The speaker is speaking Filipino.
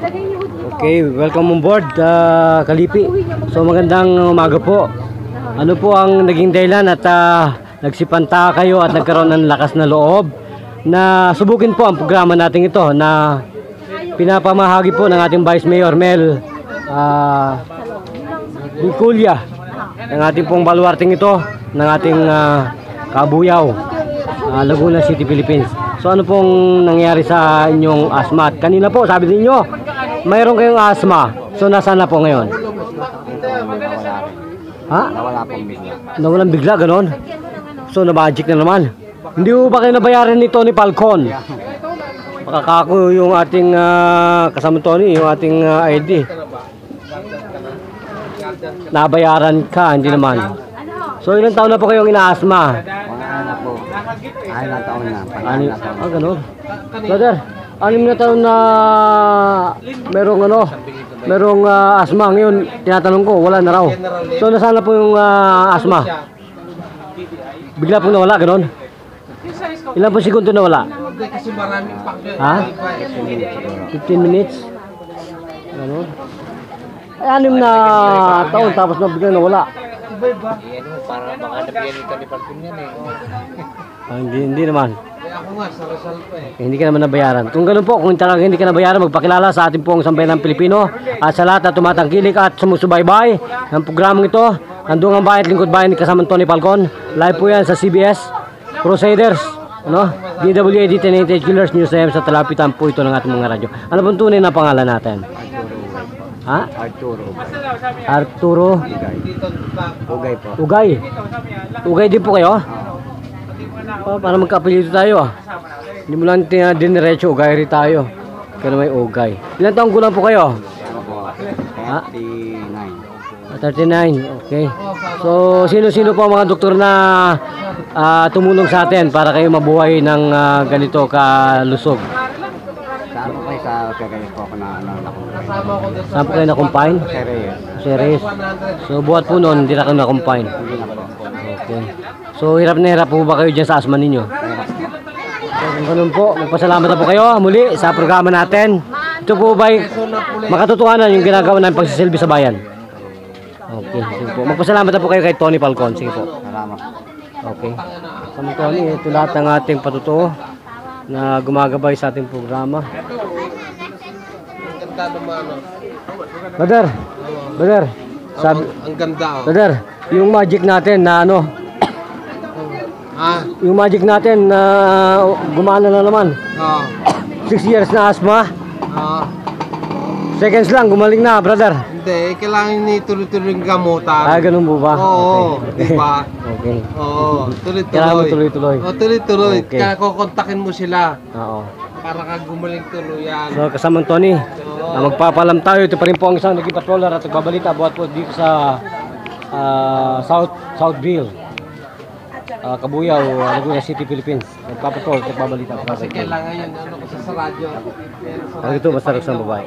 Okay, welcome on board, Kalipi. So magandang umaga po. Ano po ang naging dahilan at nagsipanta kayo at nagkaroon ng lakas na loob na subukin po ang programa natin ito na pinapamahagi po ng ating Vice Mayor Mel Biculya, ng ating pong baluarting ito, ng ating Kabuyaw, Laguna City, Philippines. So ano pong nangyari sa inyong asthma? At kanina po sabi niyo mayroon kayong asthma. So nasaan na po ngayon? Ha? Nawala pong bigla. Nawalan bigla, ganon? So na-magic na naman. Hindi po ba kayo nabayaran ni Tony Falcon? Makakako yung ating kasama Tony, yung ating ID. Nabayaran ka, hindi naman. So ilang taon na po kayong ina-asthma? Mga po. Ay na taon na. Ganon. Brother, 6 na taon na merong asthma. Ngayon, tinatanong ko, wala na raw. So nasaan na po yung asthma? Bigla po nawala, ganon? Ilan po segundo nawala? Ha? 15 minutes? Ganon? Ay, 6 na taon tapos na bigla nawala. Para makadap yan ito ni Falcon yan Hindi naman. Ako nga, sa Rizal pa Hindi ka naman nabayaran. Kung ganoon po, kung talagang hindi ka nabayaran, magpakilala sa ating pong sambayanang Pilipino at sa lahat na tumatangkilik at sumusubaybay ng programang ito. Nandung ang bayat lingkod bayan ni kasamang Tony Falcon. Live po yan sa CBS Crusaders, DWAD 1088 Killers News AM sa talapitan po ito ng ating mga radyo. Ano pong tunay na pangalan natin? Ha? Arturo Ugay po. Ugay din po kayo? Para magka-apelyido tayo Hindi mo lang diniretso, Ugay rin tayo. Kaya may Ugay. Ilan taong gulang po kayo? Ha? 39. Okay. So sino-sino po ang mga doktor na tumulong sa atin para kayo mabuhay ng ganito kalusog? Saan po kayo sa kagaya po ako na nakumpay? Saan po kayo na-confine? Series. So buhat po noon, hindi na kayo na-confine. Okay. So hirap na hirap po ba kayo dyan sa asthma ninyo? So kung ganun po, magpasalamat na po kayo muli sa programa natin. Ito po ba'y makatotohanan yung ginagawa ng pagsisilbi sa bayan? Okay, sige po. Magpasalamat na po kayo kay Tony Falcon. Sige po. Salamat. Okay. Kami Tony, ito lahat ng ating patutuo na gumagabay sa ating programa. Brother, sabi, Ang ganda brother, yung magic natin na yung magic natin na gumana na naman. 6 years na asthma. Seconds lang, gumaling na, brother. Hindi, kailangan ni tuloy-tuloy ng gamutan. Ganun po ba? Oo, Okay. diba? Okay. Oo, Kailangan mo tuloy-tuloy. tuloy-tuloy. Oo, tuloy-tuloy. Okay. Kaya kukontakin mo sila Oo. para ka gumaling tuluyan. So kasamang Tony, magpapalam tayo. Ito pa rin po ang isang naging patroller at nagbabalita buhat po dito sa Southville, Kabuyaw, Laguna City, Philippines. Nagpapatrol, nagbabalita. Kasi kailangan yun, ano kasi sa radyo. Ito, basta sa babae.